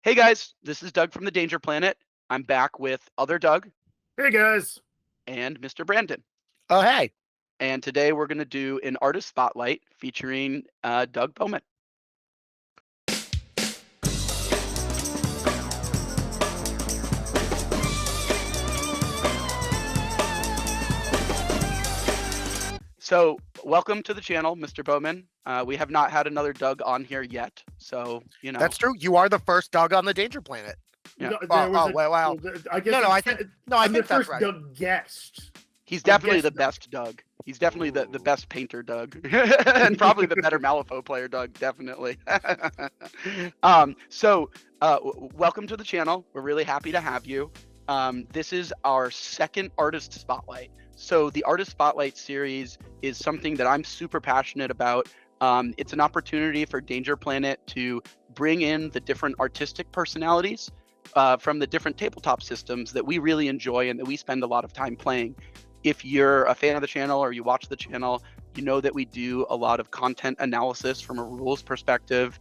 Hey guys, this is Doug from the Danger Planet. I'm back with other Doug Hey guys. and Mr. Brandon. Oh, hey. And today we're going to do an artist spotlight featuring Doug Bowman. So welcome to the channel, Mr. Bowman. We have not had another Doug on here yet, so you know. That's true. You are the first Doug on the Danger Planet. Yeah. Wow. I think I'm the that's first right. Doug guest. He's definitely the Doug. best Doug. He's definitely the best painter Doug. And probably the better Malifaux player Doug, definitely. Welcome to the channel. We're really happy to have you. This is our second artist spotlight. So the artist spotlight series is something that I'm super passionate about. It's an opportunity for Danger Planet to bring in the different artistic personalities from the different tabletop systems that we really enjoy and that we spend a lot of time playing. If you're a fan of the channel or you watch the channel, you know that we do a lot of content analysis from a rules perspective.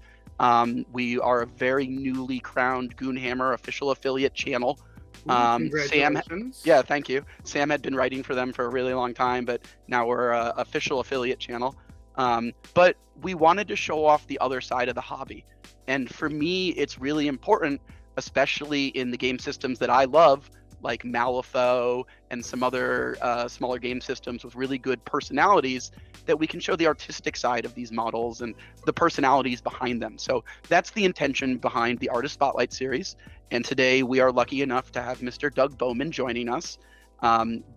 We are a very newly crowned Goonhammer official affiliate channel. Congratulations. Yeah, thank you. Sam had been writing for them for a really long time, but now we're an official affiliate channel. But we wanted to show off the other side of the hobby. And for me, it's really important, especially in the game systems that I love, like Malifaux and some other smaller game systems with really good personalities, that we can show the artistic side of these models and the personalities behind them. So that's the intention behind the Artist Spotlight series. And today we are lucky enough to have Mr. Doug Bowman joining us.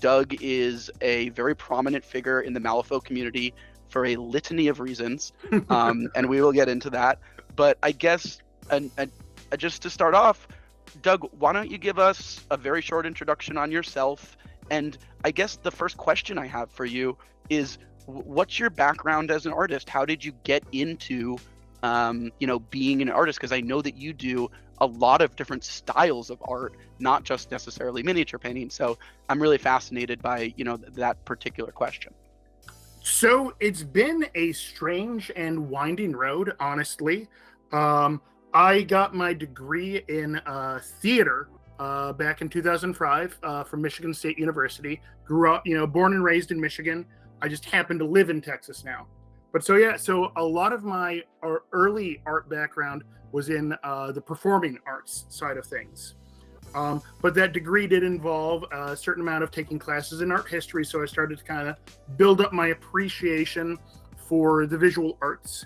Doug is a very prominent figure in the Malifaux community for a litany of reasons, and we will get into that. But I guess, just to start off, Doug, why don't you give us a very short introduction on yourself? And I guess the first question I have for you is, what's your background as an artist? How did you get into, being an artist? Because I know that you do a lot of different styles of art, not just necessarily miniature painting. So I'm really fascinated by, that particular question. So it's been a strange and winding road, honestly. I got my degree in theater back in 2005 from Michigan State University. Grew up, born and raised in Michigan. I just happen to live in Texas now. But so a lot of my early art background was in the performing arts side of things. But that degree did involve a certain amount of taking classes in art history, so I started to kind of build up my appreciation for the visual arts.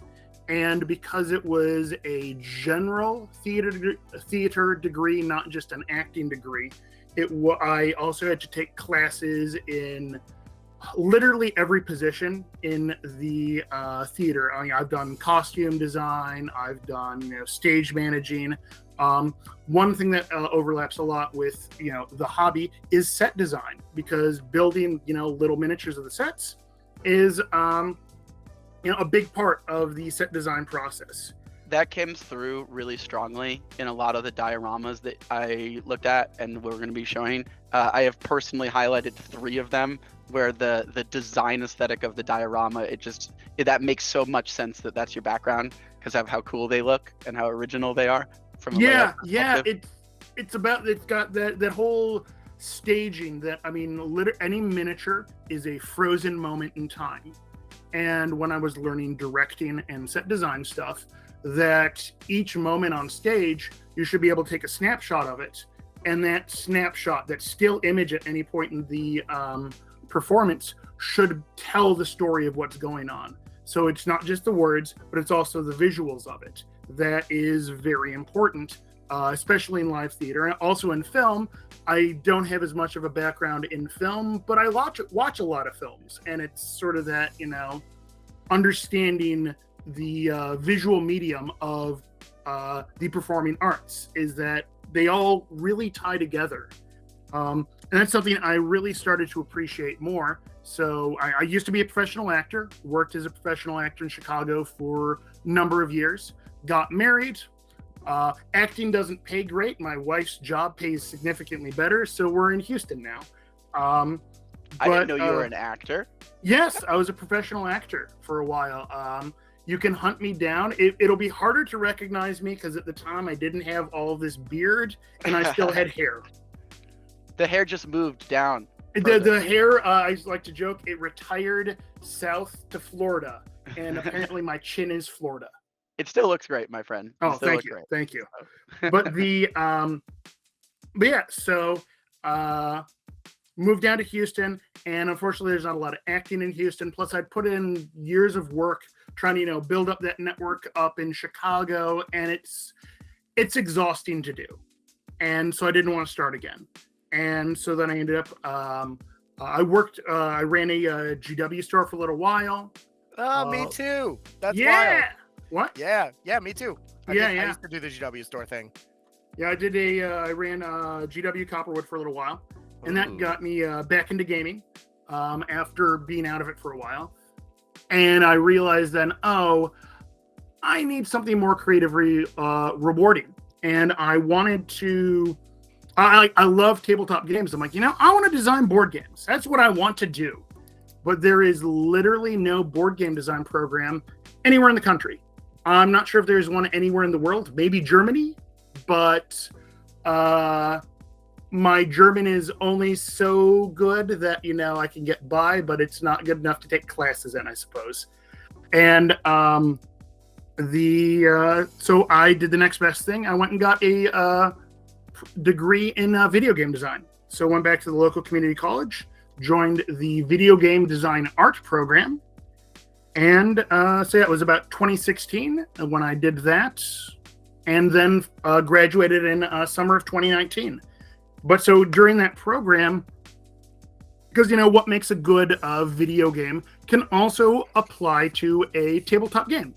And because it was a general theater degree, not just an acting degree, I also had to take classes in literally every position in the theater. I've done costume design, I've done stage managing. One thing that overlaps a lot with the hobby is set design, because building little miniatures of the sets is a big part of the set design process. That came through really strongly in a lot of the dioramas that I looked at and we're going to be showing. I have personally highlighted 3 of them where the design aesthetic of the diorama, that makes so much sense that that's your background because of how cool they look and how original they are. It's got that whole staging that, any miniature is a frozen moment in time. And when I was learning directing and set design stuff, that each moment on stage, you should be able to take a snapshot of it. And that snapshot, that still image at any point in the performance, should tell the story of what's going on. So it's not just the words, but it's also the visuals of it. That is very important, especially in live theater. And also in film, I don't have as much of a background in film, but I watch a lot of films. And it's sort of that, understanding the visual medium of the performing arts, is that they all really tie together. And that's something I really started to appreciate more. So I used to be a professional actor, worked as a professional actor in Chicago for a number of years, got married. Acting doesn't pay great. My wife's job pays significantly better, so we're in Houston now. I didn't know you were an actor. Yes, I was a professional actor for a while. you can hunt me down. It'll be harder to recognize me because at the time I didn't have all this beard and I still had hair. The hair just moved down. The hair, I like to joke, it retired south to Florida, and apparently my chin is Florida. It still looks great, my friend. Oh, thank you, thank you. But yeah, so moved down to Houston, and unfortunately, there's not a lot of acting in Houston. Plus, I put in years of work trying to build up that network up in Chicago, and it's exhausting to do, and so I didn't want to start again. And so then I ended up, I ran a GW store for a little while. Oh, me too. That's wild. What? Yeah, me too. I used to do the GW store thing. Yeah, I ran GW Copperwood for a little while, and that got me back into gaming after being out of it for a while. And I realized then, I need something more creatively rewarding. And I wanted to... I love tabletop games. I'm like, I want to design board games. That's what I want to do. But there is literally no board game design program anywhere in the country. I'm not sure if there's one anywhere in the world. Maybe Germany, but my German is only so good that, I can get by, but it's not good enough to take classes in, I suppose. And so I did the next best thing. I went and got a degree in video game design. So went back to the local community college, joined the video game design art program, and it was about 2016 when I did that, and then graduated in summer of 2019. But so during that program, because what makes a good video game can also apply to a tabletop game.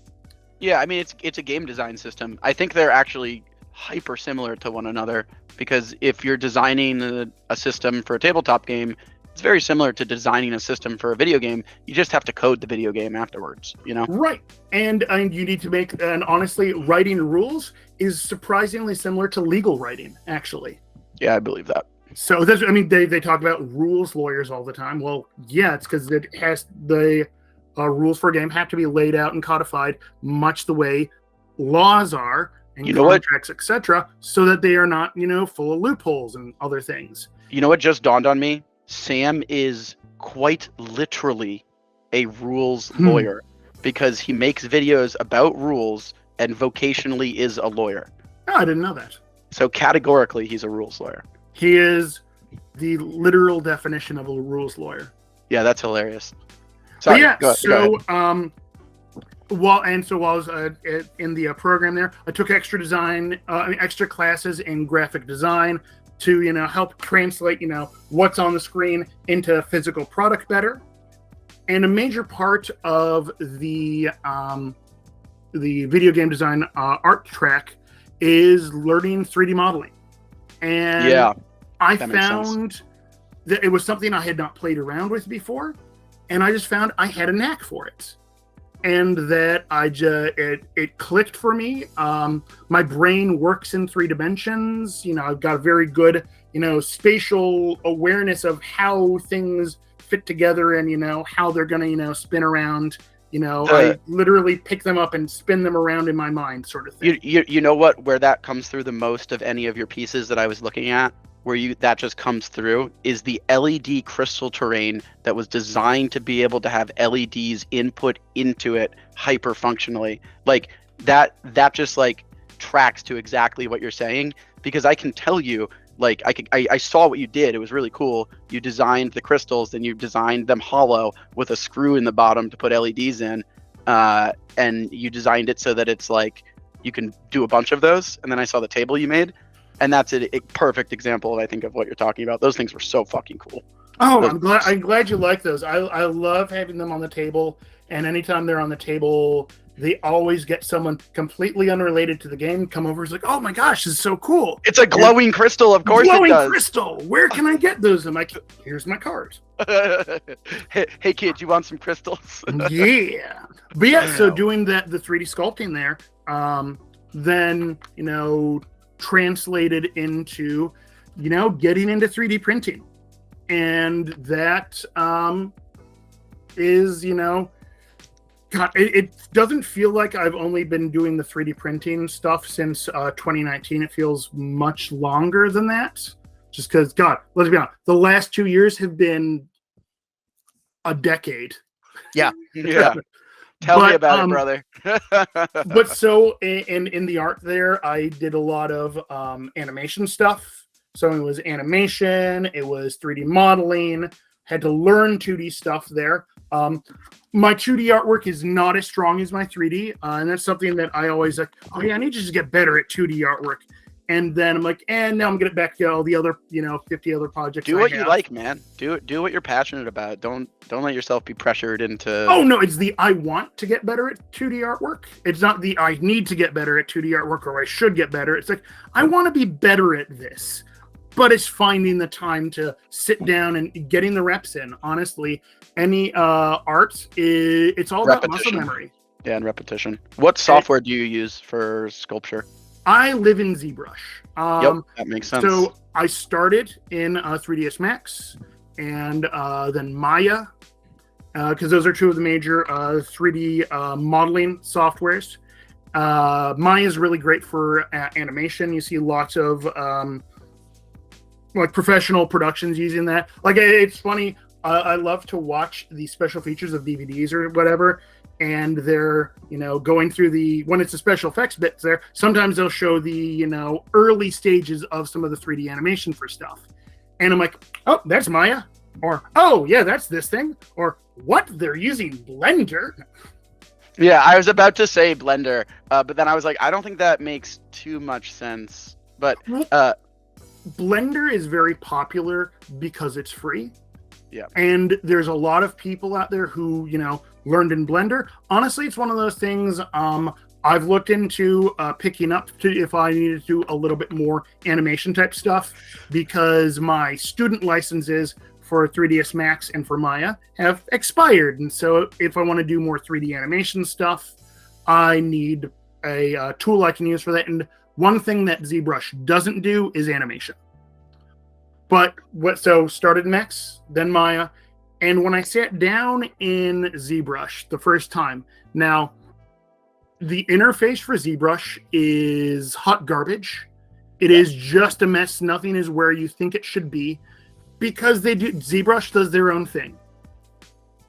Yeah, I mean it's a game design system. I think they're actually hyper similar to one another, because if you're designing a system for a tabletop game, it's very similar to designing a system for a video game. You just have to code the video game afterwards, Right. And you need to make, and honestly, writing rules is surprisingly similar to legal writing, actually. Yeah, I believe that. So that's, they talk about rules lawyers all the time. Well, yeah, it's because it has the rules for a game have to be laid out and codified much the way laws are, and contracts, etc., so that they are not, full of loopholes and other things. You know what just dawned on me? Sam is quite literally a rules lawyer, because he makes videos about rules and vocationally is a lawyer. Oh, I didn't know that. So categorically, he's a rules lawyer. He is the literal definition of a rules lawyer. Yeah, that's hilarious. Sorry, go ahead. While I was in the program there, I took extra classes in graphic design to help translate what's on the screen into physical product better. And a major part of the video game design art track is learning 3D modeling. And I found that it was something I had not played around with before, and I just found I had a knack for it. And that it clicked for me. My brain works in 3 dimensions. I've got a very good, spatial awareness of how things fit together and, how they're going to, spin around. I literally pick them up and spin them around in my mind, sort of thing. You know where that comes through the most of any of your pieces that I was looking at? That just comes through is the LED crystal terrain that was designed to be able to have LEDs input into it hyper functionally. Like that just like tracks to exactly what you're saying, because I can tell you, like I saw what you did. It was really cool. You designed the crystals, then you designed them hollow with a screw in the bottom to put LEDs in, and you designed it so that it's like you can do a bunch of those. And then I saw the table you made. And that's a perfect example, I think, of what you're talking about. Those things were so fucking cool. Oh, I'm glad you like those. I love having them on the table. And anytime they're on the table, they always get someone completely unrelated to the game come over. It's like, oh my gosh, this is so cool. It's a glowing crystal, of course it does. Glowing crystal. Where can I get those? I'm like, here's my card. Hey kid, you want some crystals? Yeah. But yeah, so doing the 3D sculpting there, then, translated into, getting into 3D printing. And that is, because God, it doesn't feel like I've only been doing the 3D printing stuff since 2019. It feels much longer than that. Just because, God, let's be honest, the last 2 years have been a decade. Yeah. Yeah. Tell me about it, brother. But so in the art there, I did a lot of animation stuff. So it was animation, it was 3D modeling, had to learn 2D stuff there. My 2D artwork is not as strong as my 3D, and that's something that I always like, oh yeah, I need to just get better at 2D artwork. And then I'm like, and now I'm getting back to all the other, 50 other projects. Do what you like, man. Do what you're passionate about. Don't let yourself be pressured into. Oh no, it's the I want to get better at 2D artwork. It's not the I need to get better at 2D artwork or I should get better. It's like I want to be better at this. But it's finding the time to sit down and getting the reps in. Honestly, any art, it's all about muscle memory. Yeah, and repetition. What software do you use for sculpture? I live in ZBrush. Yep, that makes sense. So I started in 3ds Max and then Maya, because those are two of the major 3D modeling softwares. Maya is really great for animation. You see lots of like professional productions using that. Like it's funny. I love to watch the special features of DVDs or whatever, and they're going through when it's the special effects bits there. Sometimes they'll show the early stages of some of the 3D animation for stuff, and I'm like, oh, that's Maya, or oh yeah, that's this thing, or what, they're using Blender. Yeah, I was about to say Blender, but then I was like, I don't think that makes too much sense. But Blender is very popular because it's free. Yeah. And there's a lot of people out there who, learned in Blender. Honestly, it's one of those things I've looked into picking up to if I needed to do a little bit more animation type stuff, because my student licenses for 3ds Max and for Maya have expired. And so if I want to do more 3D animation stuff, I need a tool I can use for that. And one thing that ZBrush doesn't do is animation. But so started Max, then Maya, and when I sat down in ZBrush the first time, now the interface for ZBrush is hot garbage. It is just a mess. Nothing is where you think it should be, because ZBrush does their own thing.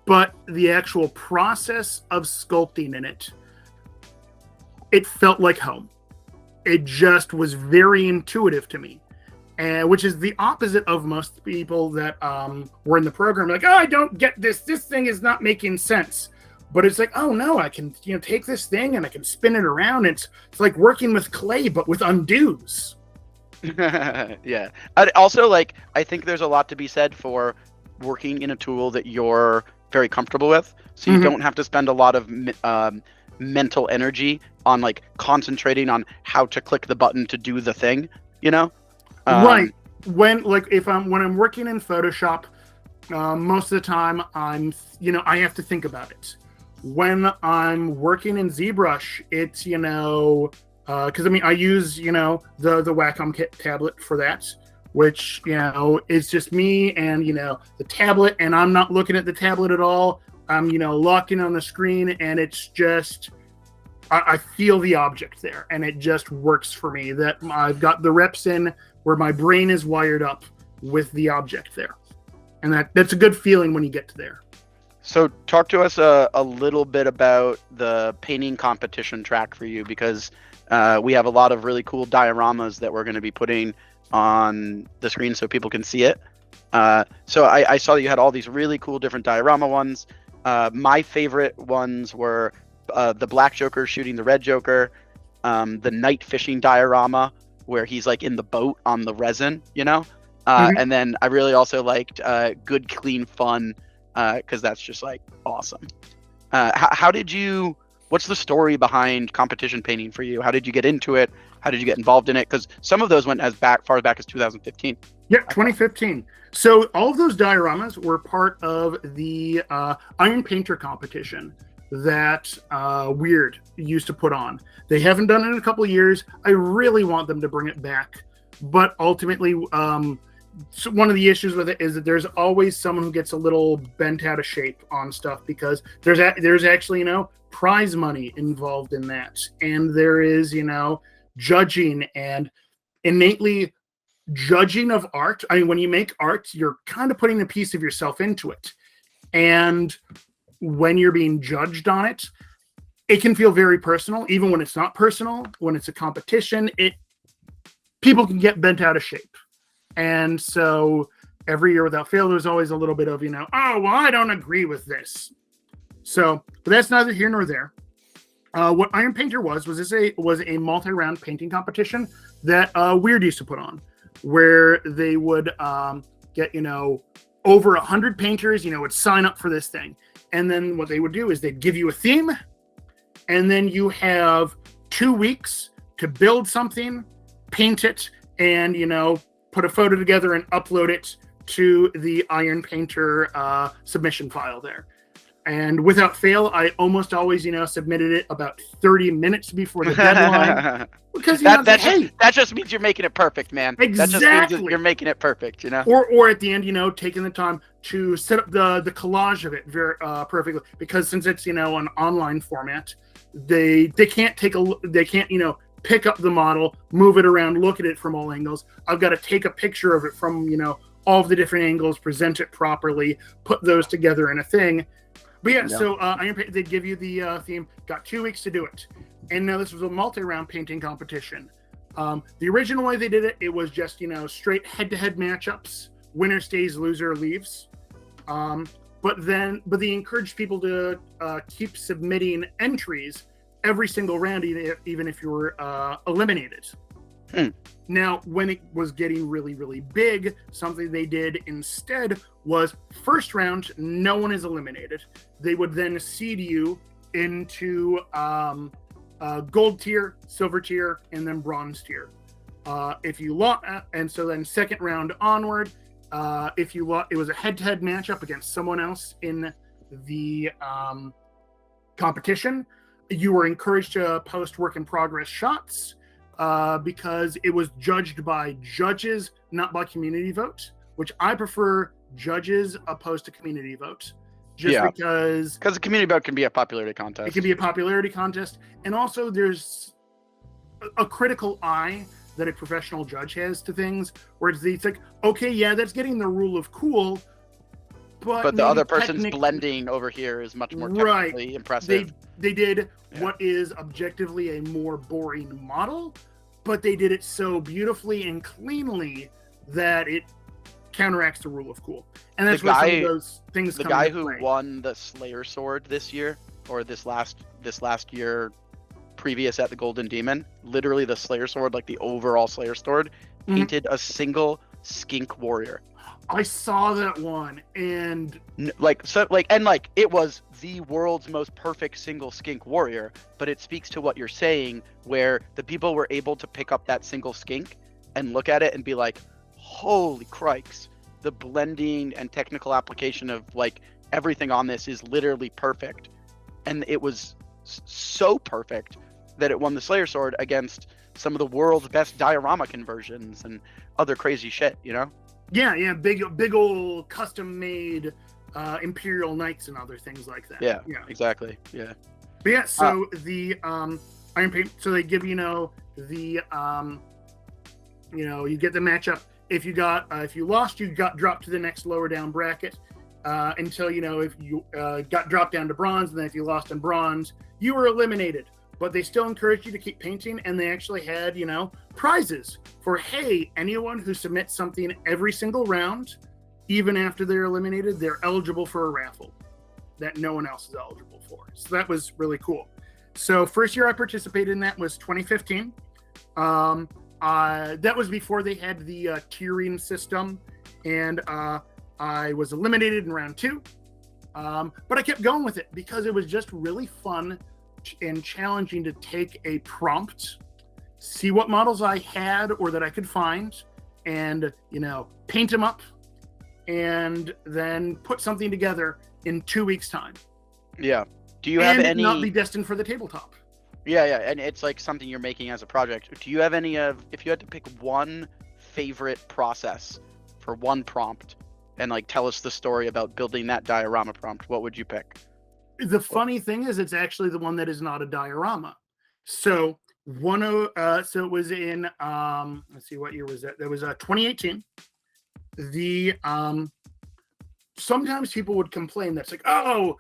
But the actual process of sculpting in it felt like home. It just was very intuitive to me. Which is the opposite of most people that were in the program. Like, oh, I don't get this. This thing is not making sense. But it's like, oh no, I can take this thing and I can spin it around. It's like working with clay, but with undos. Yeah. I'd also, I think there's a lot to be said for working in a tool that you're very comfortable with, so you don't have to spend a lot of mental energy on concentrating on how to click the button to do the thing. Right. When I'm working in Photoshop, most of the time I have to think about it. When I'm working in ZBrush, it's because I use the Wacom tablet for that, which is just me and the tablet, and I'm not looking at the tablet at all. I'm locked in on the screen, and it's just I feel the object there, and it just works for me. That I've got the reps in where my brain is wired up with the object there. And that's a good feeling when you get to there. So talk to us a little bit about the painting competition track for you, because we have a lot of really cool dioramas that we're going to be putting on the screen so people can see it. So I saw that you had all these really cool different diorama ones. My favorite ones were the Black Joker shooting the Red Joker, the night fishing diorama, where he's in the boat on the resin, and then I really also liked Good Clean Fun, because that's just awesome. What's the story behind competition painting for you? How did you get into it? How did you get involved in it? Because some of those went as far back as 2015. Yeah, 2015. So all of those dioramas were part of the Iron Painter competition that Wyrd used to put on. They haven't done it in a couple of years. I really want them to bring it back, but ultimately so one of the issues with it is that there's always someone who gets a little bent out of shape on stuff because there's actually, prize money involved in that. And there is, judging and innately judging of art. I mean, when you make art, you're kind of putting a piece of yourself into it. And when you're being judged on it, it can feel very personal, even when it's not personal. When it's a competition, people can get bent out of shape. And so every year without fail, there's always a little bit of, oh, well, I don't agree with this. So, but that's neither here nor there. What Iron Painter was a multi-round painting competition that Wyrd used to put on, where they would get, over 100 painters, would sign up for this thing. And then what they would do is they'd give you a theme, and then you have 2 weeks to build something, paint it, and, put a photo together and upload it to the Iron Painter submission file there. And without fail, I almost always, submitted it about 30 minutes before the deadline. Because that just means you're making it perfect, man. Exactly. That just means you're making it perfect, Or at the end, taking the time to set up the collage of it very perfectly. Because since it's an online format, they can't pick up the model, move it around, look at it from all angles. I've got to take a picture of it from all of the different angles, present it properly, put those together in a thing. But yeah, so they give you the theme. Got 2 weeks to do it, and now this was a multi-round painting competition. The original way they did it, it was just straight head-to-head matchups. Winner stays, loser leaves. But they encouraged people to keep submitting entries every single round, even if you were eliminated. Now, when it was getting really, really big, something they did instead was first round, no one is eliminated. They would then seed you into gold tier, silver tier, and then bronze tier. If you lost, and so then second round onward, if you lost, it was a head-to-head matchup against someone else in the competition. You were encouraged to post work in progress shots. Because it was judged by judges, not by community vote, which I prefer judges opposed to community vote. Because the community vote can be a popularity contest. It can be a popularity contest. And also there's a critical eye that a professional judge has to things, where it's like, okay, yeah, that's getting the rule of cool, but the other person's blending over here is much more technically impressive. They did what is objectively a more boring model, but they did it so beautifully and cleanly that it counteracts the rule of cool. And that's why some of those things come into play. The guy who won the Slayer Sword this year, or this last year previous at the Golden Demon, literally the Slayer Sword, like the overall Slayer Sword, painted a single skink warrior. I saw that one, and it was the world's most perfect single skink warrior, but it speaks to what you're saying, where the people were able to pick up that single skink and look at it and be like, holy crikes, the blending and technical application of everything on this is literally perfect. And it was so perfect that it won the Slayer Sword against some of the world's best diorama conversions and other crazy shit, Yeah, big old custom made Imperial Knights and other things like that. Yeah, exactly. Yeah. But yeah, so the Iron Paint, so they give you get the matchup. If you lost, you got dropped to the next lower down bracket until if you got dropped down to bronze, and then if you lost in bronze, you were eliminated. But they still encouraged you to keep painting, and they actually had, prizes for, hey, anyone who submits something every single round, even after they're eliminated, they're eligible for a raffle that no one else is eligible for. So that was really cool. So first year I participated in that was 2015. That was before they had the tiering system, and I was eliminated in round 2. But I kept going with it because it was just really fun and challenging to take a prompt, see what models I had or that I could find, and paint them up, and then put something together in 2 weeks' time. Yeah. Do you have any? Not be destined for the tabletop. Yeah, and it's something you're making as a project. Do you have any if you had to pick one favorite process for one prompt and like tell us the story about building that diorama prompt, what would you pick? The funny thing is, it's actually the one that is not a diorama. So so it was in let's see, what year was that? That was 2018. The sometimes people would complain that's like, oh,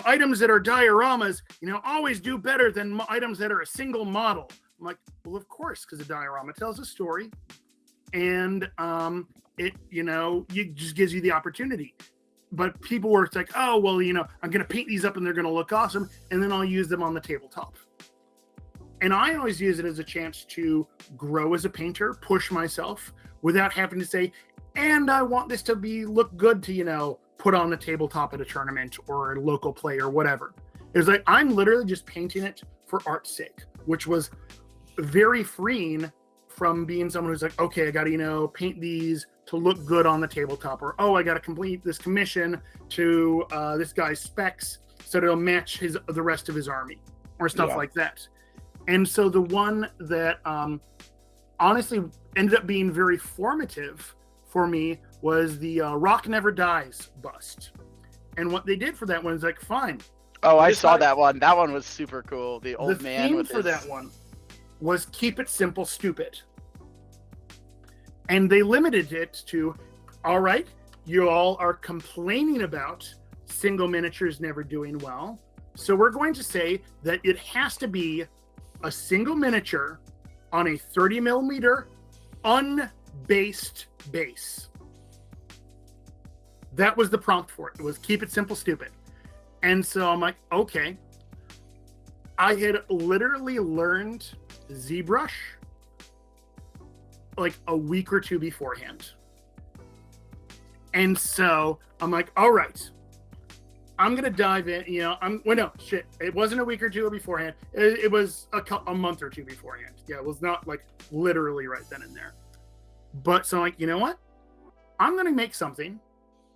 items that are dioramas, always do better than items that are a single model. I'm like, well, of course, because a diorama tells a story, and it just gives you the opportunity. But people were like, oh, well, I'm going to paint these up and they're going to look awesome, and then I'll use them on the tabletop. And I always use it as a chance to grow as a painter, push myself without having to say, and I want this to look good to, put on the tabletop at a tournament or a local play or whatever. It was like, I'm literally just painting it for art's sake, which was very freeing from being someone who's like, okay, I got to, paint these to look good on the tabletop, or, oh, I got to complete this commission to this guy's specs so that it'll match the rest of his army or stuff like that. And so the one that honestly ended up being very formative for me was the Rock Never Dies bust. And what they did for that one is like, fine. Oh, I saw that one. That one was super cool. The old man with for that one was keep it simple, stupid. And they limited it to, all right, you all are complaining about single miniatures never doing well. So we're going to say that it has to be a single miniature on a 30 millimeter unbased base. That was the prompt for it. It was keep it simple, stupid. And so I'm like, okay. I had literally learned ZBrush like a week or two beforehand. And so I'm like, all right, I'm going to dive in, it wasn't a week or two beforehand. It was a month or two beforehand. Yeah, it was not like literally right then and there. But so I'm like, you know what? I'm going to make something.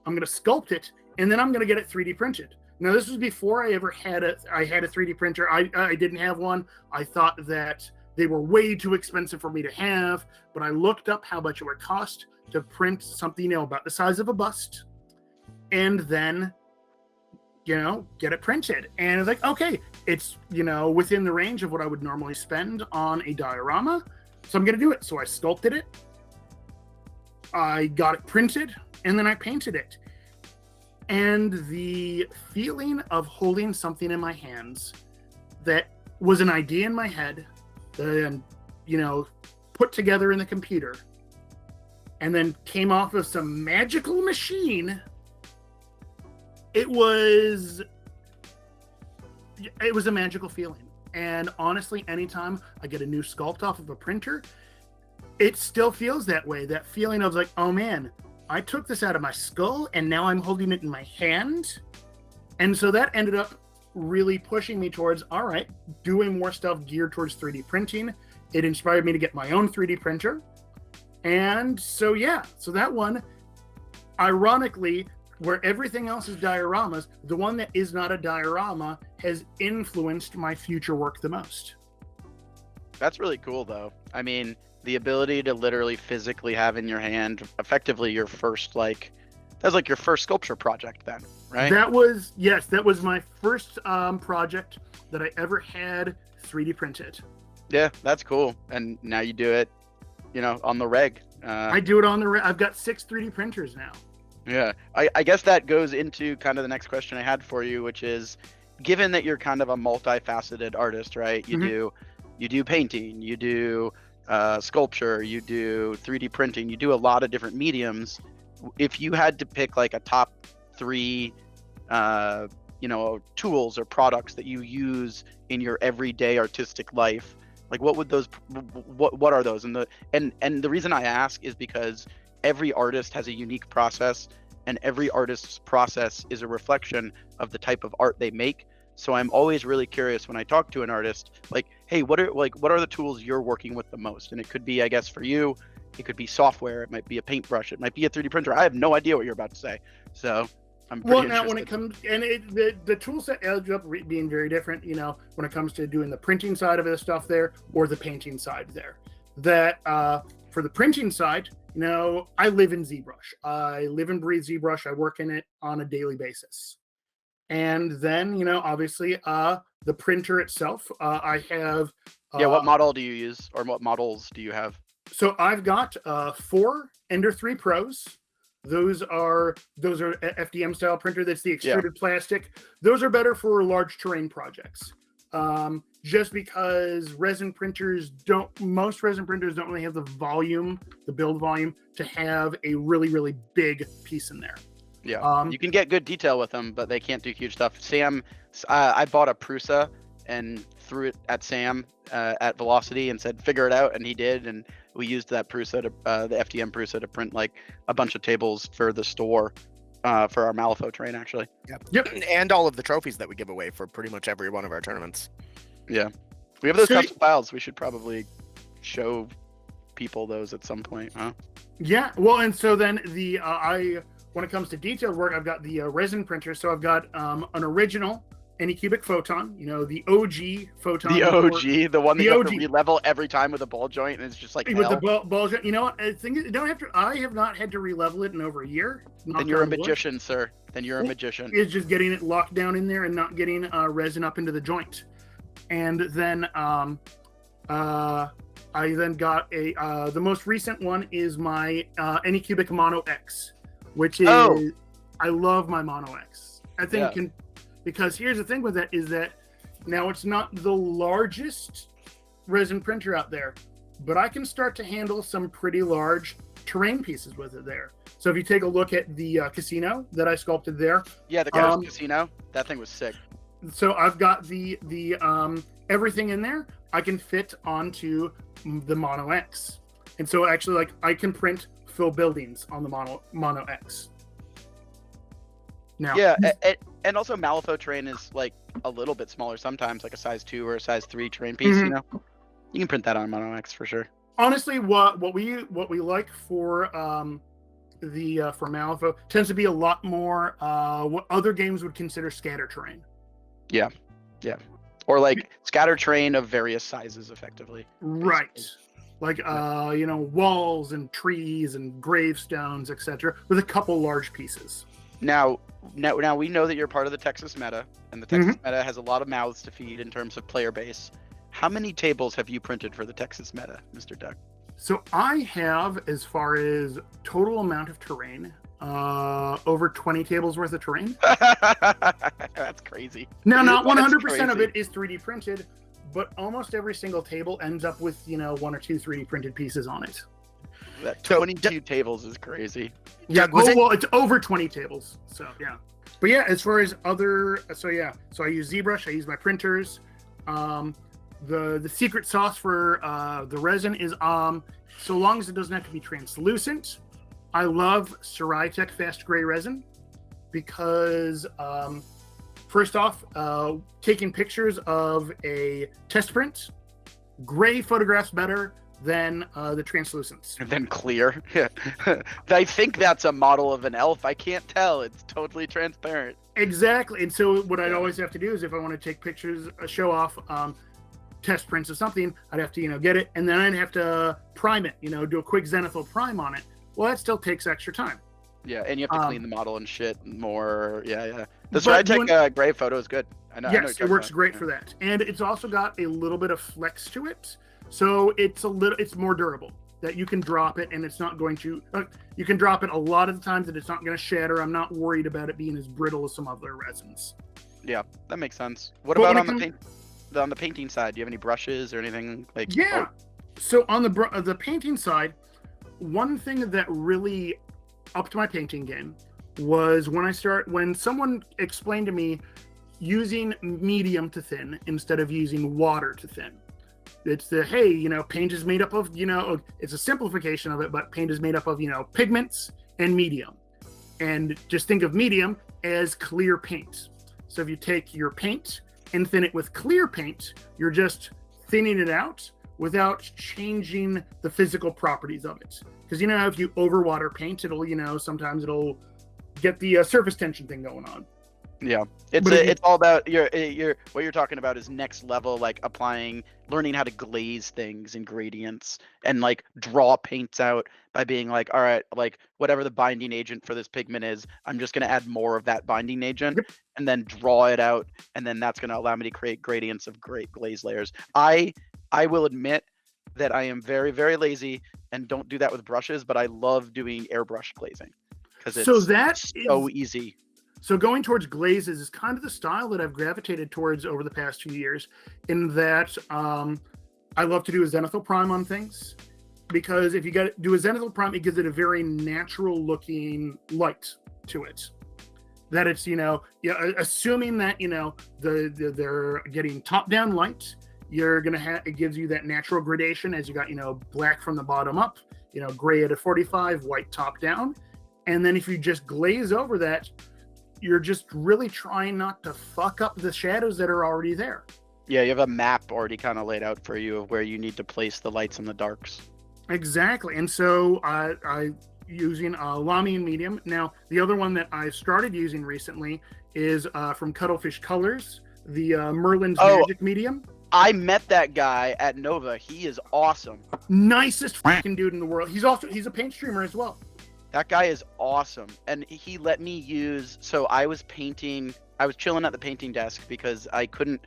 I'm going to sculpt it, and then I'm going to get it 3D printed. Now, this was before I ever had I had a 3D printer. I didn't have one. I thought that they were way too expensive for me to have, but I looked up how much it would cost to print something, about the size of a bust, and then, get it printed. And it's like, okay, it's, within the range of what I would normally spend on a diorama, so I'm going to do it. So I sculpted it, I got it printed, and then I painted it. And the feeling of holding something in my hands that was an idea in my head that I, put together in the computer and then came off of some magical machine, it was a magical feeling. And honestly, anytime I get a new sculpt off of a printer, it still feels that way. That feeling of like, oh man, I took this out of my skull and now I'm holding it in my hand. And so that ended up really pushing me towards, all right, doing more stuff geared towards 3D printing. It inspired me to get my own 3D printer. And so, so that one, ironically, where everything else is dioramas, the one that is not a diorama has influenced my future work the most. That's really cool, though. I mean, the ability to literally physically have in your hand effectively your first that's like your first sculpture project then, right? That was my first project that I ever had 3D printed. Yeah, that's cool. And now you do it, on the reg. I do it on the reg. I've got 6 3D printers now. Yeah, I guess that goes into kind of the next question I had for you, which is, given that you're kind of a multifaceted artist, right? You do painting, you do sculpture, you do 3D printing, you do a lot of different mediums. If you had to pick like a top 3 tools or products that you use in your everyday artistic life, like what are those? And the reason I ask is because every artist has a unique process, and every artist's process is a reflection of the type of art they make. So I'm always really curious when I talk to an artist, like, hey, what are the tools you're working with the most? And it could be, I guess, for you, it could be software, it might be a paintbrush, it might be a 3D printer. I have no idea what you're about to say. So I'm pretty interested. Now when it comes, and the tool set ends up being very different, when it comes to doing the printing side of the stuff there or the painting side there. That for the printing side, I live in ZBrush. I live and breathe ZBrush. I work in it on a daily basis. And then, obviously, the printer itself, I have. What model do you use, or what models do you have? So I've got 4 Ender 3 Pros. Those are FDM style printer. That's the extruded plastic. Those are better for large terrain projects. Just because most resin printers don't really have the build volume to have a really, really big piece in there. Yeah, you can get good detail with them, but they can't do huge stuff. Sam, I bought a Prusa and threw it at Sam at Velocity and said, figure it out, and he did, and we used that Prusa, the FDM Prusa, to print like a bunch of tables for the store, for our Malifaux train, actually. Yep. And all of the trophies that we give away for pretty much every one of our tournaments. Yeah. We have those custom files. We should probably show people those at some point, huh? Yeah. Well, and so then when it comes to detailed work, I've got the resin printer. So I've got an original Anycubic Photon, the OG Photon. The OG, the one that you have to re-level every time with a ball joint, and it's just like with the ball joint. You know what? I have not had to re-level it in over a year. Then you're a magician, sir. Then you're a magician. It's just getting it locked down in there and not getting resin up into the joint. And then I then got the most recent one is my Anycubic Mono X, which is I love my Mono X. I think because here's the thing with that is that now it's not the largest resin printer out there, but I can start to handle some pretty large terrain pieces with it there. So if you take a look at the casino that I sculpted there. Yeah, the Garden Casino. That thing was sick. So I've got the everything in there I can fit onto the Mono X. And so actually I can print full buildings on the Mono X. Now, and also Malifaux terrain is like a little bit smaller sometimes, like a size 2 or a size 3 terrain piece. You can print that on Mono X for sure. Honestly, what we like for for Malifaux tends to be a lot more what other games would consider scatter terrain. Yeah, or like scatter terrain of various sizes, effectively. Right. Like walls and trees and gravestones, etc., with a couple large pieces. Now we know that you're part of the Texas meta, and the Texas meta has a lot of mouths to feed in terms of player base. How many tables have you printed for the Texas meta, Mr. Doug? So I have, as far as total amount of terrain, over 20 tables worth of terrain. That's crazy. Now, not 100% of it is 3D printed, but almost every single table ends up with 1 or 2 3D printed pieces on it. That 22 tables is crazy. Yeah, well, it's over 20 tables. So yeah, but yeah, as far as so I use ZBrush. I use my printers. The secret sauce for the resin is so long as it doesn't have to be translucent. I love Ceratec Fast Gray resin because first off, taking pictures of a test print, gray photographs better than the translucence. And then clear. I think that's a model of an elf. I can't tell. It's totally transparent. Exactly. And so what I'd always have to do is if I want to take pictures, show off test prints of something, I'd have to get it, and then I'd have to prime it, do a quick zenithal prime on it. Well, that still takes extra time. Yeah, and you have to clean the model and shit more. Yeah. The Ceratec gray photo is good. I know. Yes, it works great for that, and it's also got a little bit of flex to it, so it's more durable. That you can drop it, and it's not going to. You can drop it a lot of the times, and it's not going to shatter. I'm not worried about it being as brittle as some other resins. Yeah, that makes sense. What about on the painting side? Do you have any brushes or anything like? Yeah. So on the painting side, one thing that really upped my painting game was when someone explained to me using medium to thin instead of using water to thin. It's paint is made up of, it's a simplification of it, but paint is made up of, pigments and medium. And just think of medium as clear paint. So if you take your paint and thin it with clear paint, you're just thinning it out without changing the physical properties of it. Because if you overwater paint, it'll, sometimes it'll get the surface tension thing going on. Yeah, it's all about what you're talking about is next level, like learning how to glaze things and gradients and like draw paints out by being like, all right, like whatever the binding agent for this pigment is, I'm just gonna add more of that binding agent and then draw it out, and then that's gonna allow me to create gradients of great glaze layers. I will admit that I am very, very lazy and don't do that with brushes, but I love doing airbrush glazing because it's so easy. So going towards glazes is kind of the style that I've gravitated towards over the past 2 years, in that I love to do a zenithal prime on things, because if you do a zenithal prime, it gives it a very natural looking light to it. That it's, assuming that, they're getting top down light, you're going to have, it gives you that natural gradation as you got, black from the bottom up, gray at a 45, white top down. And then if you just glaze over that, you're just really trying not to fuck up the shadows that are already there. Yeah, you have a map already kind of laid out for you of where you need to place the lights and the darks. Exactly. And so I using Lamy and Medium. Now, the other one that I started using recently is from Cuttlefish Colors, the Merlin's Magic Medium. I met that guy at Nova. He is awesome. Nicest fucking dude in the world. He's a paint streamer as well. That guy is awesome, and he let me use. So I was chilling at the painting desk because I couldn't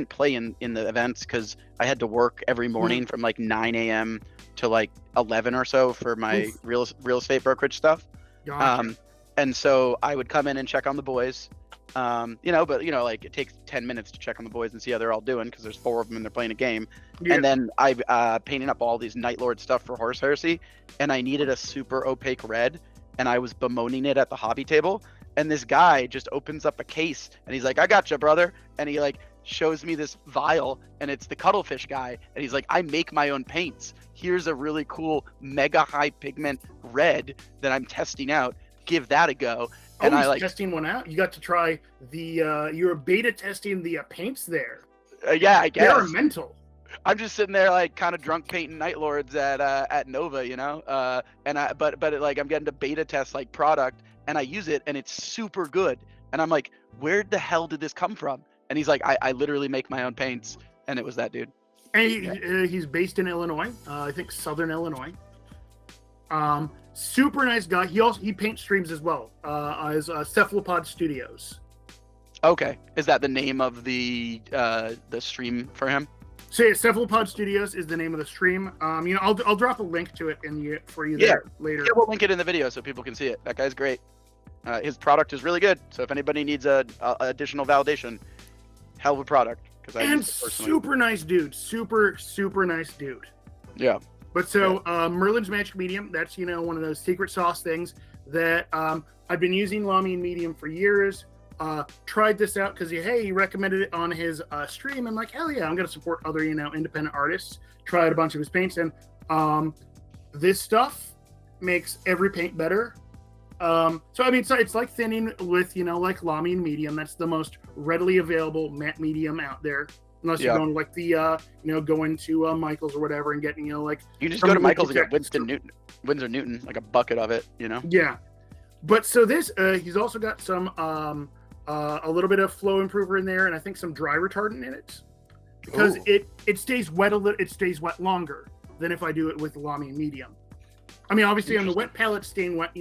play in the events because I had to work every morning from like 9 a.m. to like 11 or so for my real estate brokerage stuff. Gotcha. And so I would come in and check on the boys. Like it takes 10 minutes to check on the boys and see how they're all doing because there's 4 of them and they're playing a game. Yeah. And then I painting up all these Night Lord stuff for Horse Heresy, and I needed a super opaque red, and I was bemoaning it at the hobby table, and this guy just opens up a case and he's like, I gotcha, brother. And he like shows me this vial, and it's the Cuttlefish guy, and he's like, I make my own paints. Here's a really cool mega high pigment red that I'm testing out. Give that a go. And I like testing one out. You got to try the you were beta testing the paints there. Yeah, I guess. They're mental. I'm just sitting there like kind of drunk painting Night Lords at Nova, but I'm getting to beta test like product, and I use it and it's super good. And I'm like, where the hell did this come from? And he's like, I literally make my own paints, and it was that dude. And he's based in Illinois, I think Southern Illinois. Super nice guy. He paint streams as well as Cephalopod Studios. Okay, is that the name of the stream for him? So yeah, Cephalopod Studios is the name of the stream. I'll drop a link to it for you there later. Yeah, we'll link it in the video so people can see it. That guy's great. His product is really good. So if anybody needs a additional validation, hell of a product. And super nice dude. Super nice dude. Yeah. But so Merlin's Magic Medium, that's one of those secret sauce things that I've been using Lamy and Medium for years. Tried this out because he recommended it on his stream. I'm like, hell yeah, I'm gonna support other independent artists. Tried a bunch of his paints, and this stuff makes every paint better. It's like thinning with like Lamy and Medium. That's the most readily available matte medium out there. Unless you're going like the going to Michael's or whatever and getting like you just go to Michael's and get Winsor Newton, like a bucket of it, Yeah, but so this he's also got some a little bit of flow improver in there, and I think some dry retardant in it because it stays wet it stays wet longer than if I do it with Lamy and Medium. I mean, obviously on the wet palette staying wet,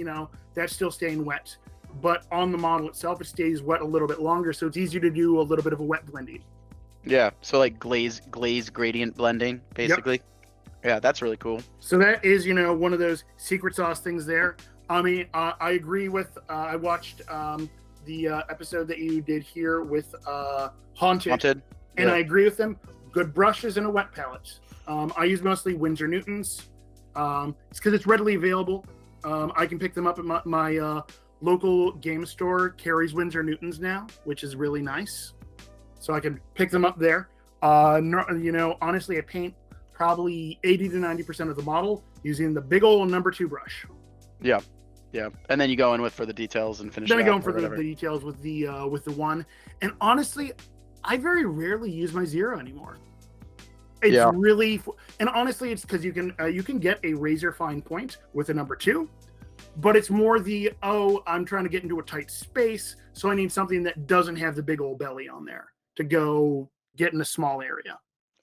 that's still staying wet, but on the model itself it stays wet a little bit longer, so it's easier to do a little bit of a wet blending. Yeah, so like glaze gradient blending, basically. Yep. Yeah, that's really cool. So that is, one of those secret sauce things there. I mean, I agree with, I watched the episode that you did here with Haunted. And I agree with them. Good brushes and a wet palette. I use mostly Winsor Newtons. It's because it's readily available. I can pick them up at my local game store carries Winsor Newtons now, which is really nice. So I can pick them up there. Honestly, I paint probably 80 to 90% of the model using the big old number 2 brush. Yeah. And then you go in for the details and finish. Then I go in for the details with the one. And honestly, I very rarely use my 0 anymore. It's really, and honestly, it's because you can get a razor fine point with a number 2. but it's more I'm trying to get into a tight space, so I need something that doesn't have the big old belly on there to go get in a small area.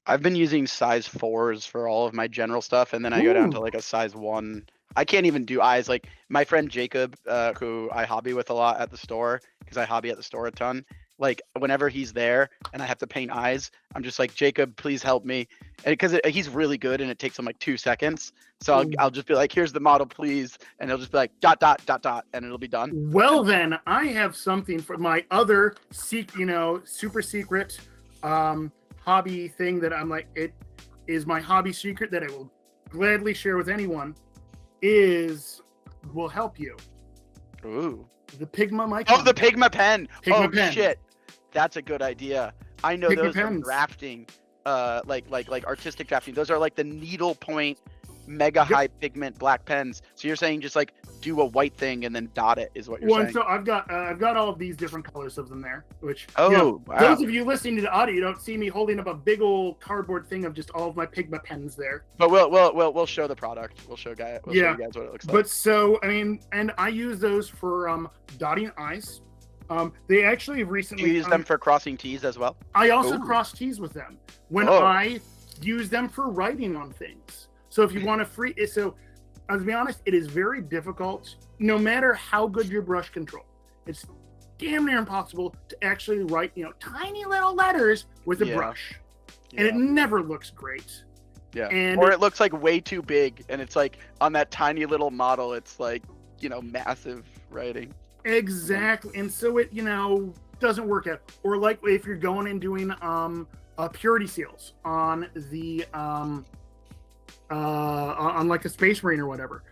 I've been using size 4s for all of my general stuff, and then I go down to like a size 1. I can't even do eyes. Like my friend Jacob, who I hobby with a lot at the store, because I hobby at the store a ton. Like whenever he's there and I have to paint eyes, I'm just like, Jacob, please help me, because he's really good and it takes him like 2 seconds. So I'll just be like, here's the model, please, and he'll just be like dot dot dot dot, and it'll be done. Well, then I have something for my other super secret hobby thing that I'm like, it is my hobby secret that I will gladly share with anyone. Will help you. Ooh. The Pigma Micron. Oh, the Pigma pen. Pigma pen. Shit. That's a good idea. I know Pigma those pens. from drafting, like artistic drafting. Those are like the needle point, mega high pigment black pens. So you're saying just like do a white thing and then dot it is what you're saying. So I've got all of these different colors of them there. Which wow. Those of you listening to the audio, you don't see me holding up a big old cardboard thing of just all of my Pigma pens there. But we'll show the product. We'll show you guys what it looks like. But so I mean, and I use those for dotting eyes. They actually recently. Do you use them for crossing T's as well? I also cross T's with them when I use them for writing on things. So if you want to to be honest, it is very difficult, no matter how good your brush control. It's damn near impossible to actually write, tiny little letters with a brush. And it never looks great. Yeah. Or it looks like way too big, and it's like on that tiny little model, it's like, massive writing. Exactly. And so it, doesn't work out. Or like if you're going and doing purity seals on the on like a Space Marine or whatever,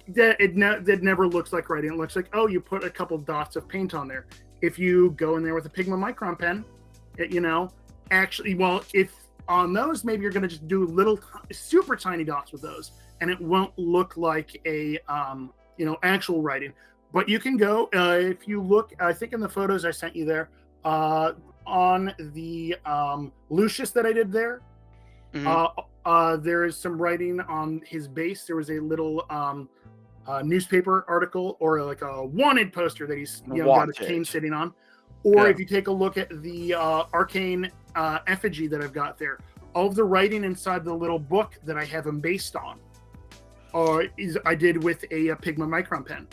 that never looks like writing. It looks like, you put a couple dots of paint on there. If you go in there with a Pigma Micron pen, if on those, maybe you're going to just do little super tiny dots with those, and it won't look like a actual writing. But you can go, if you look, I think in the photos I sent you there, on the Lucius that I did there, there is some writing on his base. There was a little newspaper article or like a wanted poster that he's got a cane sitting on. Or if you take a look at the arcane effigy that I've got there, all of the writing inside the little book that I have him based on, I did with a Pigma Micron pen.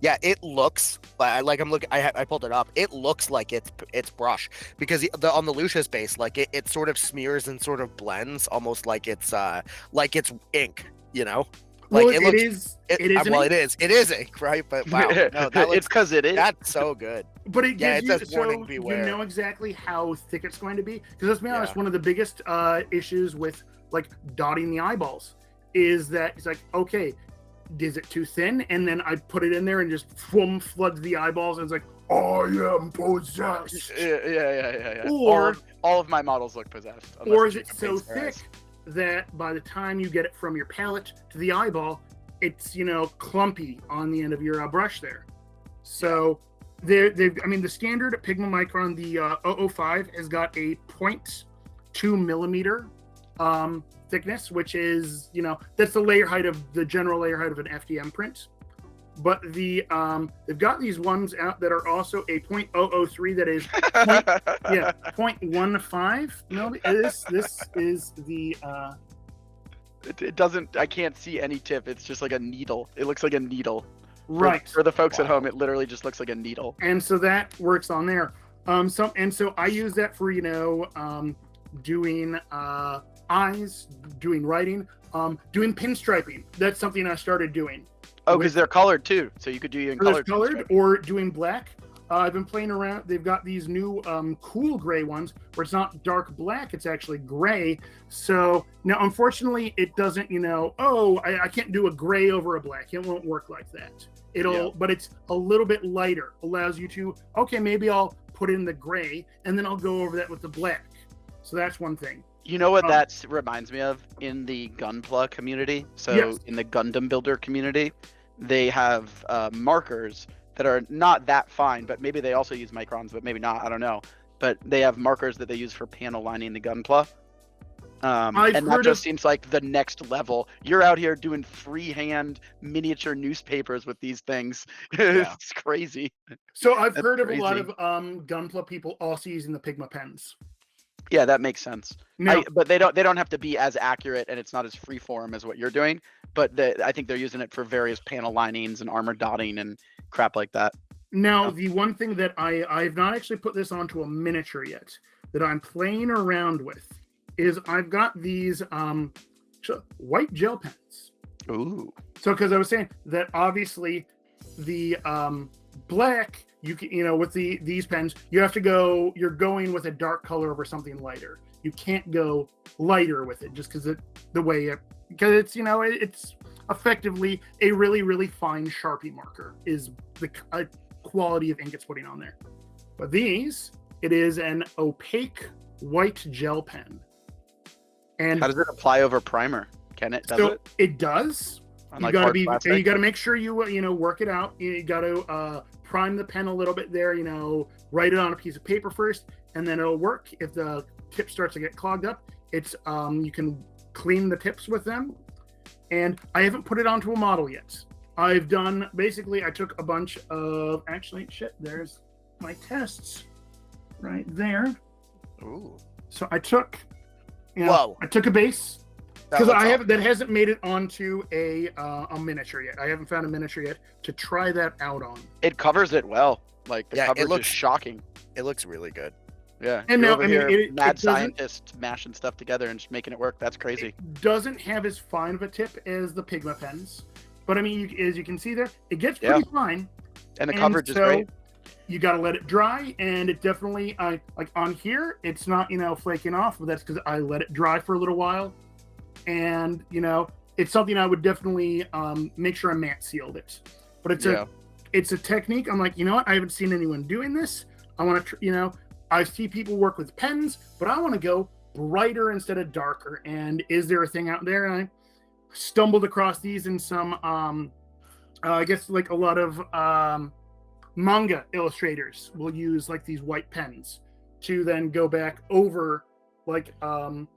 Yeah, it looks like I'm looking. I pulled it up. It looks like it's brush, because on the Lucius base, like it sort of smears and sort of blends, almost like it's ink. Well, it is ink, right? But wow, no, it's because it is. That's so good. But it gives it says warning, beware. You know exactly how thick it's going to be. Because let's be honest, one of the biggest issues with like dotting the eyeballs is that it's like, okay, is it too thin? And then I put it in there and just floods the eyeballs, and it's like, I am possessed. Yeah. Or all of my models look possessed. Or is it so thick that by the time you get it from your palette to the eyeball, it's clumpy on the end of your brush there. So the standard Pigma Micron, the 005, has got a 0.2 millimeter thickness, which is that's the general layer height of an FDM print. But they've got these ones out that are also a 0.003 that is 0.15 millimeter. This is the it doesn't, I can't see any tip. It's just like a needle. It looks like a needle. Right. For the folks at home, it literally just looks like a needle. And so that works on there. So I use that for doing eyes, doing writing, doing pinstriping. That's something I started doing. Oh, because they're colored too, so you could do in colored or doing black. I've been playing around. They've got these new cool gray ones where it's not dark black, it's actually gray. So now, unfortunately, it doesn't. I can't do a gray over a black. It won't work like that. But it's a little bit lighter. Allows you to, maybe I'll put in the gray and then I'll go over that with the black. So that's one thing. You know what that reminds me of in the Gunpla community? So in the Gundam Builder community, they have markers that are not that fine, but maybe they also use microns, but maybe not. I don't know. But they have markers that they use for panel lining the Gunpla. And that just seems like the next level. You're out here doing freehand miniature newspapers with these things. It's crazy. So I've heard of a lot of Gunpla people also using the Pigma pens. Yeah, that makes sense. No. But they don't have to be as accurate, and it's not as freeform as what you're doing. But I think they're using it for various panel linings and armor dotting and crap like that. Now, the one thing that I've not actually put this onto a miniature yet that I'm playing around with is I've got these white gel pens. Ooh. So, because I was saying that obviously the black, you can, with these pens, you have to go, you're going with a dark color over something lighter. You can't go lighter with it just because it's, it's effectively a really, really fine Sharpie marker is the quality of ink it's putting on there. But these, it is an opaque white gel pen. And how does it apply over primer? Can it? It does. You got to make sure you work it out. You got to prime the pen a little bit there. Write it on a piece of paper first, and then it'll work. If the tip starts to get clogged up, it's you can clean the tips with them. And I haven't put it onto a model yet. I've done I took a bunch of there's my tests right there. Ooh. So I took. I took a base because that hasn't made it onto a miniature yet. I haven't found a miniature yet to try that out on. It covers it well. Like the coverage is shocking. It looks really good. Yeah. And now mad scientists mashing stuff together and just making it work. That's crazy. It doesn't have as fine of a tip as the Pigma pens, but as you can see there, it gets pretty fine. And the coverage is great. You got to let it dry, and it definitely, like on here, it's not, flaking off, but that's because I let it dry for a little while. And, it's something I would definitely make sure I matte sealed it. But it's a technique. I'm like, you know what? I haven't seen anyone doing this. I want to, I see people work with pens, but I want to go brighter instead of darker. And is there a thing out there? And I stumbled across these in some, I guess like a lot of, manga illustrators will use like these white pens to then go back over like the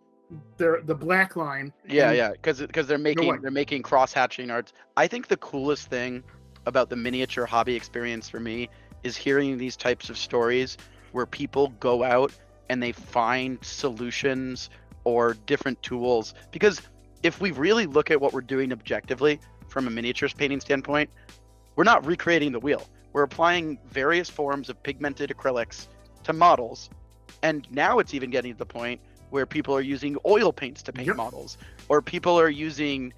black line. Because they're making cross hatching arts. I think the coolest thing about the miniature hobby experience for me is hearing these types of stories where people go out and they find solutions or different tools. Because if we really look at what we're doing objectively from a miniatures painting standpoint, we're not recreating the wheel. We're applying various forms of pigmented acrylics to models. And now it's even getting to the point where people are using oil paints to paint models, or people are using,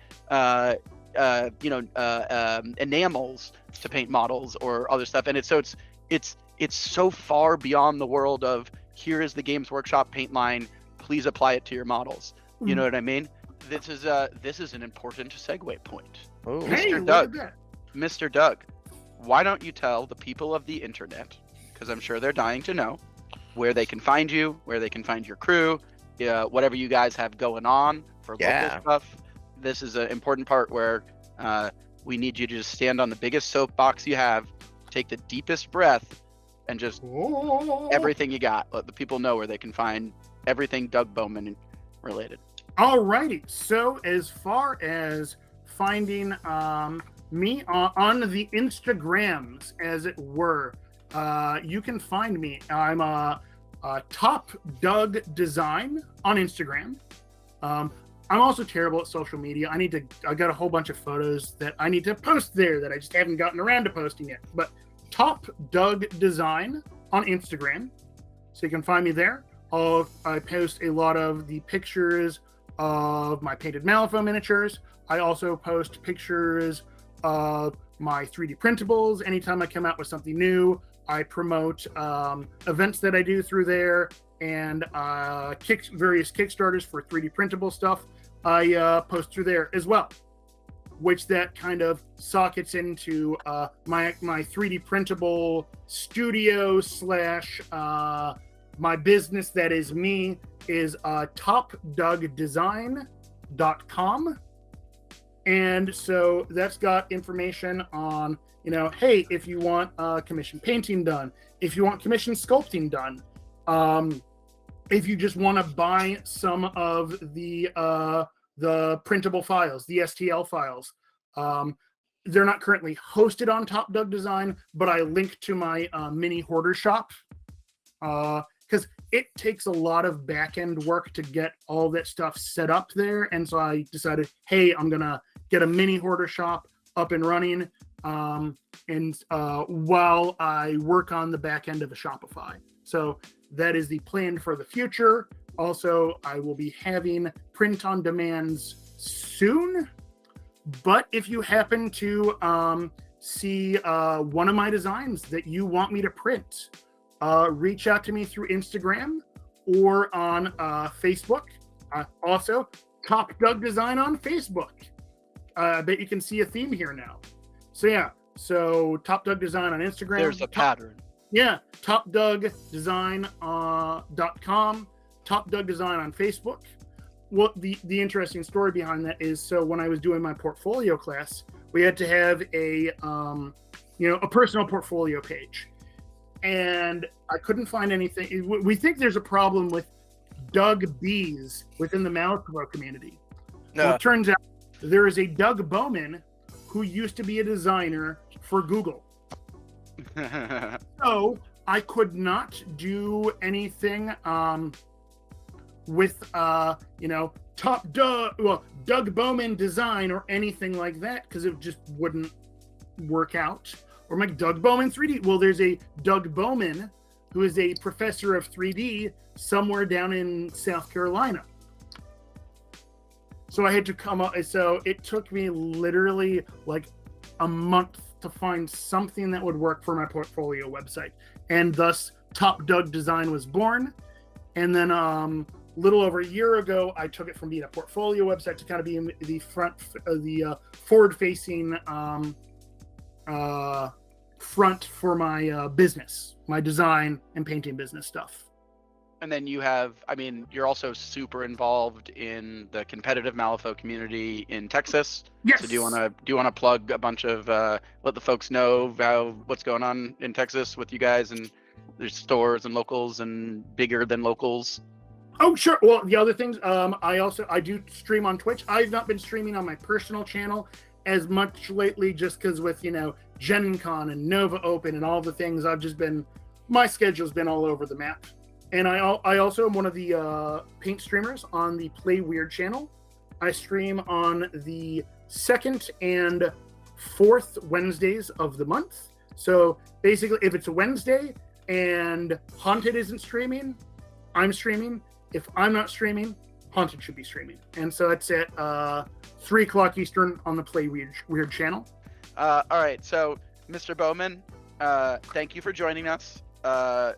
enamels to paint models or other stuff. And it's so far beyond the world of here is the Games Workshop paint line, please apply it to your models. You know what I mean? This is an important segue point. Oh. Mr. Doug, why don't you tell the people of the internet, because I'm sure they're dying to know, where they can find you, where they can find your crew, whatever you guys have going on for local stuff. This is an important part where we need you to just stand on the biggest soapbox you have, take the deepest breath, and just everything you got. Let the people know where they can find everything Doug Bowman related. Alrighty. So as far as finding me on the Instagrams, as it were, you can find me. I'm Top Doug Design on Instagram. I'm also terrible at social media. I got a whole bunch of photos that I need to post there that I just haven't gotten around to posting yet. But Top Doug Design on Instagram, so you can find me there. I post a lot of the pictures of my painted Malifaux miniatures. I also post pictures of my 3D printables. Anytime I come out with something new, I promote events that I do through there, and various Kickstarters for 3D printable stuff. I post through there as well, which that kind of sockets into my 3D printable studio / my business that is me is topdougdesign.com. And so that's got information on, hey, if you want commission painting done, if you want commission sculpting done, if you just want to buy some of the printable files, the STL files, they're not currently hosted on Top Dog Design, but I link to my mini hoarder shop because it takes a lot of back end work to get all that stuff set up there. And so I decided, hey, I'm gonna get a mini hoarder shop up and running, and while I work on the back end of the Shopify. So that is the plan for the future. Also, I will be having print on demands soon. But if you happen to see one of my designs that you want me to print, reach out to me through Instagram or on Facebook. Also, Top Doug Design on Facebook. I bet you can see a theme here now. So yeah, so Top Doug Design on Instagram. There's a pattern. Yeah, topdougdesign.com, Top Doug Design on Facebook. Well, the interesting story behind that is, so when I was doing my portfolio class, we had to have a personal portfolio page, and I couldn't find anything. We think there's a problem with Doug B's within the Malifaux community. No. Well, it turns out there is a Doug Bowman who used to be a designer for Google. So I could not do anything with Doug Bowman design or anything like that, because it just wouldn't work out. Or like Doug Bowman 3D. Well, there's a Doug Bowman who is a professor of 3D somewhere down in South Carolina. So I had to come up. So it took me literally like a month to find something that would work for my portfolio website, and thus Top Doug Design was born. And then little over a year ago, I took it from being a portfolio website to kind of being the forward-facing front for my business, my design and painting business stuff. And then you have, you're also super involved in the competitive Malifaux community in Texas. Yes. So do you want to plug a bunch of let the folks know what's going on in Texas with you guys, and there's stores and locals and bigger than locals? Oh, sure. Well, the other things, I do stream on Twitch. I've not been streaming on my personal channel as much lately, just because with Gen Con and Nova Open and all the things, my schedule's been all over the map. And I also am one of the paint streamers on the Play Wyrd channel. I stream on the 2nd and 4th Wednesdays of the month. So basically, if it's a Wednesday and Haunted isn't streaming, I'm streaming. If I'm not streaming, Haunted should be streaming. And so it's at 3 o'clock Eastern on the Play Wyrd channel. All right. So, Mr. Bowman, thank you for joining us.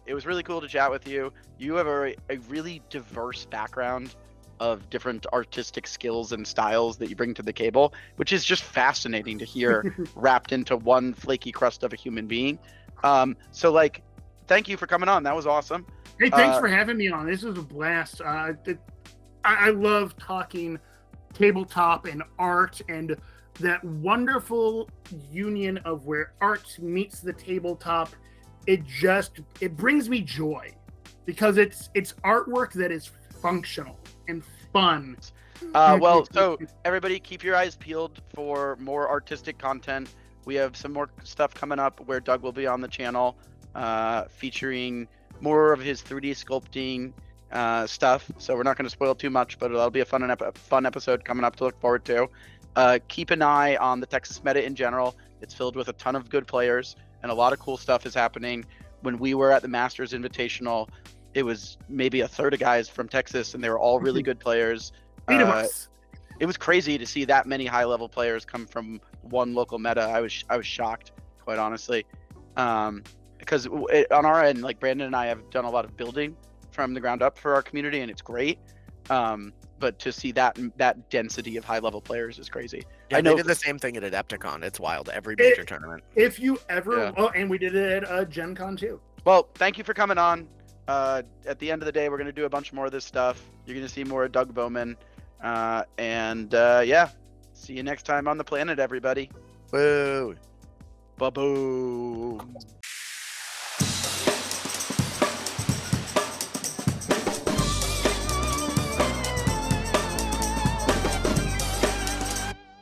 It was really cool to chat with you. You have a really diverse background of different artistic skills and styles that you bring to the table, which is just fascinating to hear wrapped into one flaky crust of a human being. So thank you for coming on. That was awesome. Hey, thanks for having me on. This was a blast. I love talking tabletop and art and that wonderful union of where art meets the tabletop. It brings me joy because it's artwork that is functional and fun. So everybody keep your eyes peeled for more artistic content. We have some more stuff coming up where Doug will be on the channel, featuring more of his 3D sculpting stuff. So we're not going to spoil too much, but that'll be a fun episode coming up to look forward to. Keep an eye on the Texas meta in general. It's filled with a ton of good players, and a lot of cool stuff is happening. When we were at the Masters Invitational, it was maybe a third of guys from Texas, and they were all really good players. 8 of us. It was crazy to see that many high-level players come from one local meta. I was shocked, quite honestly, because on our end, Brandon and I have done a lot of building from the ground up for our community, and it's great. But to see that density of high-level players is crazy. Yeah, I know they did the same thing at Adepticon. It's wild. Every major tournament. If you ever, and we did it at Gen Con too. Well, thank you for coming on. At the end of the day, we're going to do a bunch more of this stuff. You're going to see more of Doug Bowman. See you next time on the planet, everybody. Woo. Ba-boom.